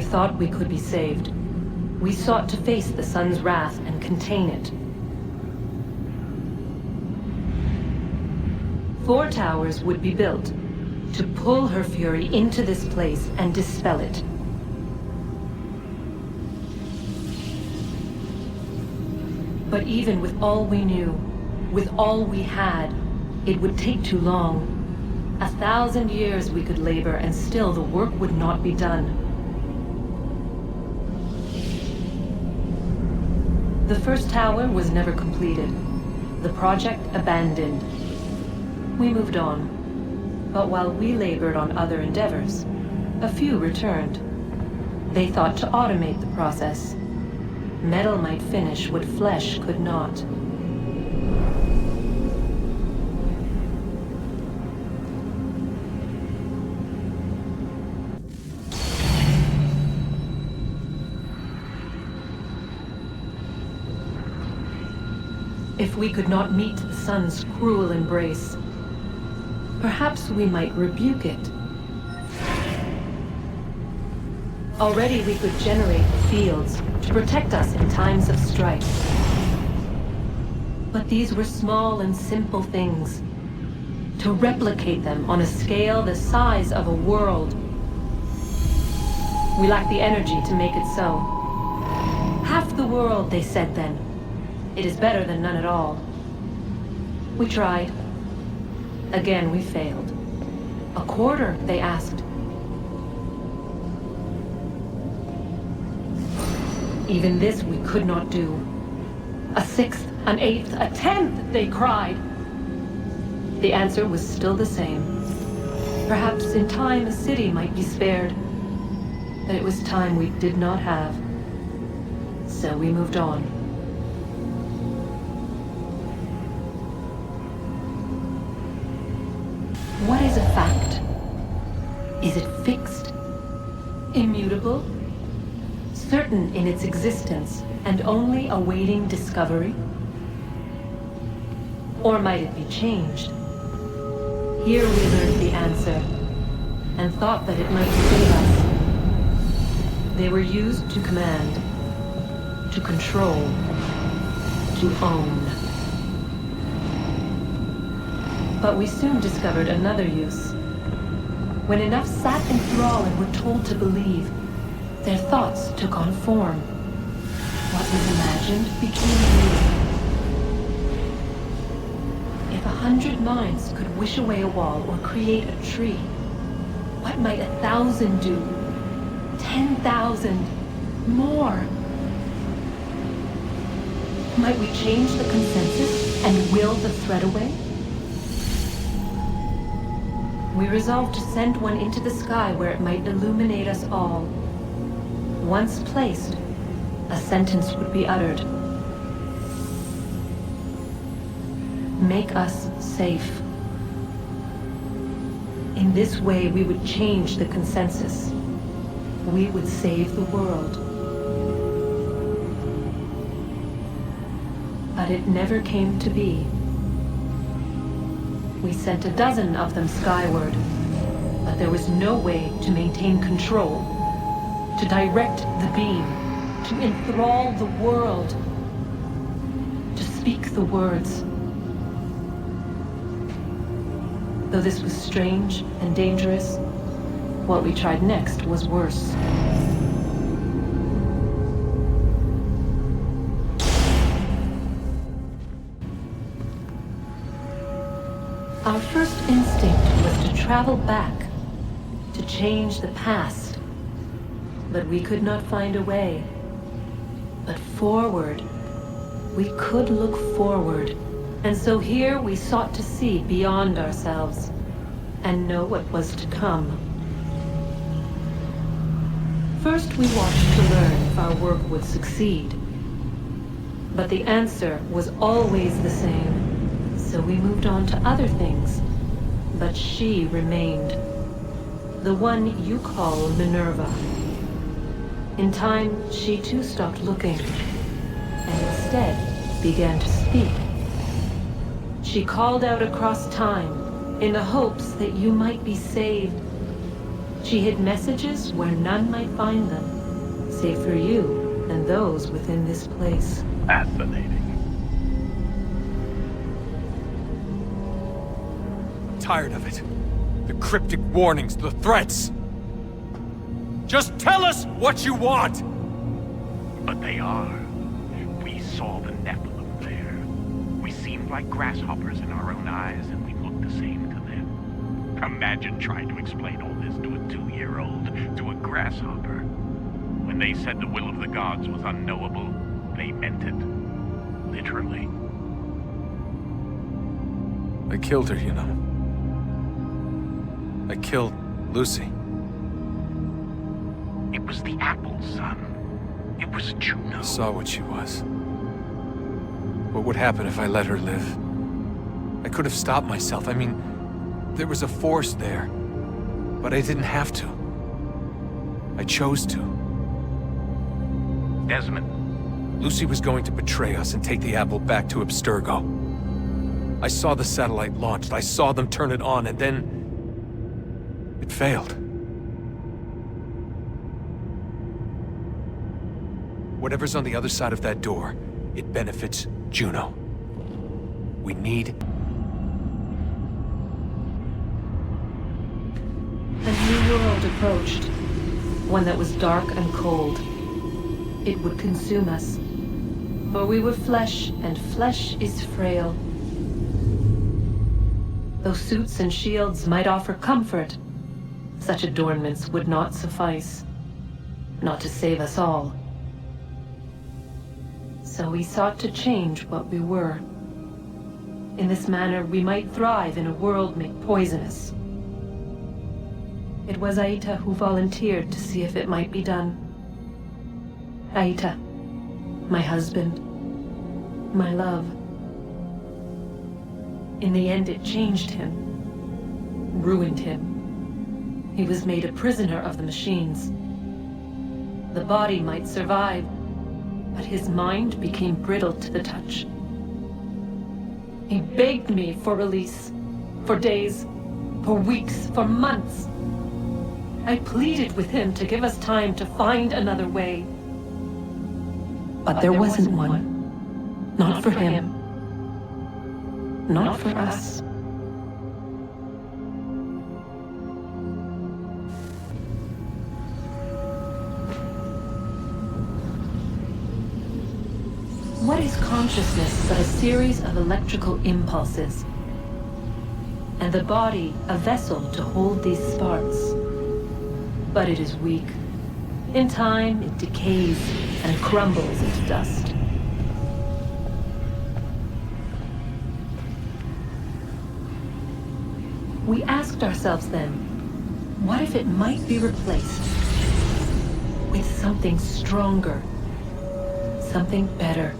thought we could be saved. We sought to face the sun's wrath and contain it. 4 towers would be built to pull her fury into this place and dispel it. But even with all we knew, with all we had, it would take too long. 1,000 years we could labor and still the work would not be done. The first tower was never completed. The project abandoned. We moved on. But while we labored on other endeavors, a few returned. They thought to automate the process. Metal might finish what flesh could not. If we could not meet the sun's cruel embrace, perhaps we might rebuke it. Already we could generate fields to protect us in times of strife. But these were small and simple things. To replicate them on a scale the size of a world, we lack the energy to make it so. Half the world, they said then. It is better than none at all. We tried. Again, we failed. A quarter, they asked. Even this we could not do. A 1/6, an 1/8, a 1/10, they cried. The answer was still the same. Perhaps in time a city might be spared. But it was time we did not have. So we moved on. What is a fact? Is it fixed? Immutable? Certain in its existence and only awaiting discovery? Or might it be changed? Here we learned the answer and thought that it might save us. They were used to command, to control, to own. But we soon discovered another use. When enough sat in thrall and were told to believe, their thoughts took on form. What was imagined became real. If 100 minds could wish away a wall or create a tree, what might 1,000 do? 10,000? More? Might we change the consensus and will the thread away? We resolved to send one into the sky where it might illuminate us all. Once placed, a sentence would be uttered. Make us safe. In this way, we would change the consensus. We would save the world. But it never came to be. We sent a dozen of them skyward, but there was no way to maintain control, to direct the beam, to enthrall the world, to speak the words. Though this was strange and dangerous, what we tried next was worse. Our first instinct was to travel back, to change the past. But we could not find a way. But forward, we could look forward. And so here we sought to see beyond ourselves and know what was to come. First we watched to learn if our work would succeed. But the answer was always the same. So we moved on to other things. But she remained. The one you call Minerva. In time, she too stopped looking, and instead began to speak. She called out across time, in the hopes that you might be saved. She hid messages where none might find them. save for you and those within this place. Fascinating. I'm tired of it. The cryptic warnings, the threats. Just tell us what you want! But they are. We saw the Nephilim there. We seemed like grasshoppers in our own eyes, and we looked the same to them. Imagine trying to explain all this to a 2-year-old, to a grasshopper. When they said the will of the gods was unknowable, they meant it. Literally. I killed her, you know. I killed Lucy. It was the apple, son. It was Juno. I saw what she was. What would happen if I let her live? I could have stopped myself. I mean, there was a force there. But I didn't have to. I chose to. Desmond. Lucy was going to betray us and take the apple back to Abstergo. I saw the satellite launched. I saw them turn it on, and then... it failed. Whatever's on the other side of that door, it benefits Juno. We need... A new world approached. One that was dark and cold. It would consume us. For we were flesh, and flesh is frail. Though suits and shields might offer comfort, such adornments would not suffice. Not to save us all. So we sought to change what we were. In this manner, we might thrive in a world made poisonous. It was Aita who volunteered to see if it might be done. Aita, my husband, my love. In the end, it changed him, ruined him. He was made a prisoner of the machines. The body might survive, but his mind became brittle to the touch. He begged me for release, for days, for weeks, for months. I pleaded with him to give us time to find another way. But there wasn't one. Not for him. Not for us. What is consciousness but a series of electrical impulses? And the body a vessel to hold these sparks. But it is weak. In time, it decays and crumbles into dust. We asked ourselves then, what if it might be replaced with something stronger, something better?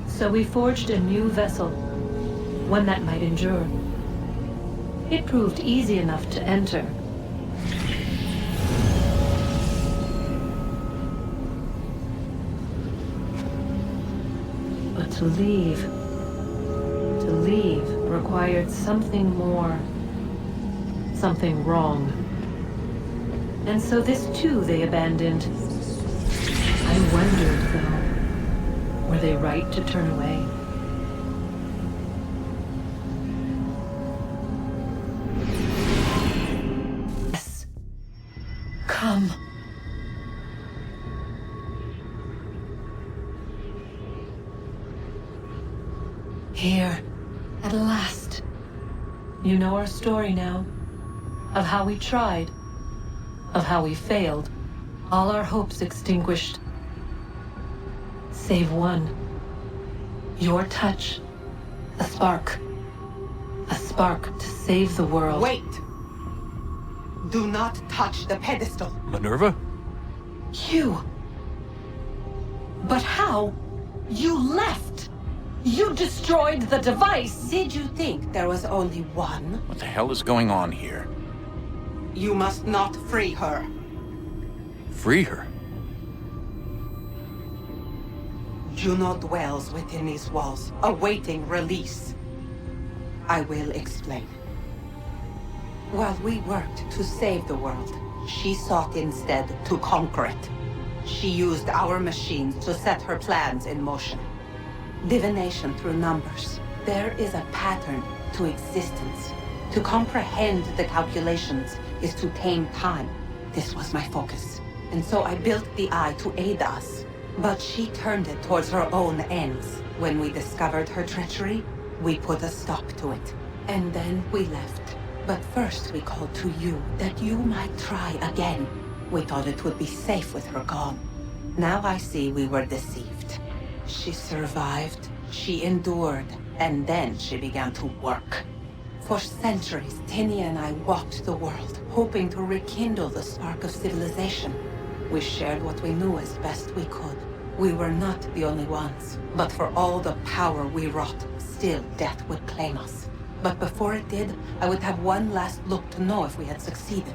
So we forged a new vessel, one that might endure. It proved easy enough to enter. But to leave required something more, something wrong. And so this too they abandoned. I wondered, though, were they right to turn away? Yes. Come. Here, at last. You know our story now. Of how we tried. Of how we failed. All our hopes extinguished. Save one. Your touch. A spark. A spark to save the world. Wait! Do not touch the pedestal. Minerva? You! But how? You left! You destroyed the device! Did you think there was only one? What the hell is going on here? You must not free her. Free her? Juno dwells within these walls, awaiting release. I will explain. While we worked to save the world, She sought instead to conquer it. She used our machines to set her plans in motion. Divination through numbers. There is a pattern to existence. To comprehend the calculations is to tame time. This was my focus. And so I built the Eye to aid us. But she turned it towards her own ends. When we discovered her treachery, we put a stop to it. And then we left. But first we called to you, that you might try again. We thought it would be safe with her gone. Now I see we were deceived. She survived, she endured, and then she began to work. For centuries, Tinia and I walked the world, hoping to rekindle the spark of civilization. We shared what we knew as best we could. We were not the only ones, but for all the power we wrought, still death would claim us. But before it did, I would have one last look to know if we had succeeded.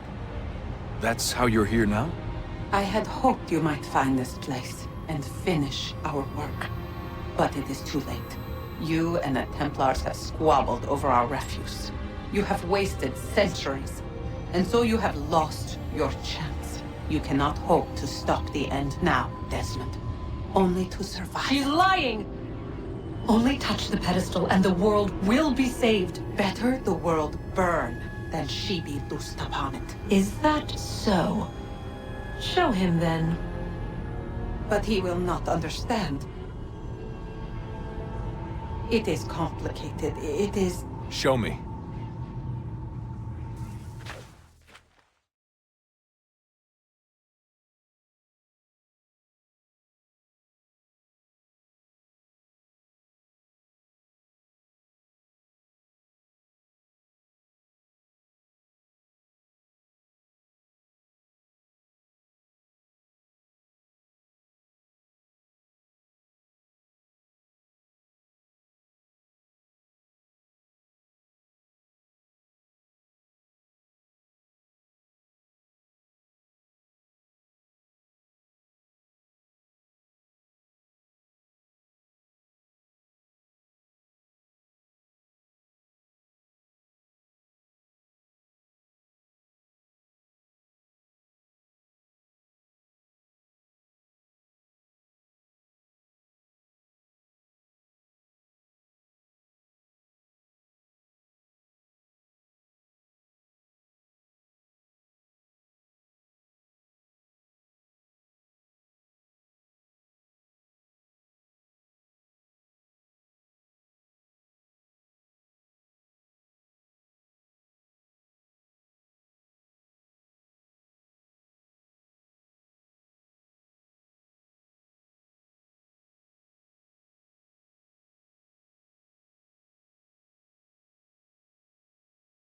That's how you're here now? I had hoped you might find this place and finish our work. But it is too late. You and the Templars have squabbled over our refuse. You have wasted centuries, and so you have lost your chance. You cannot hope to stop the end now, Desmond. Only to survive. She's lying! Only touch the pedestal and the world will be saved. Better the world burn than she be loosed upon it. Is that so? Show him then. But he will not understand. It is complicated. It is... Show me.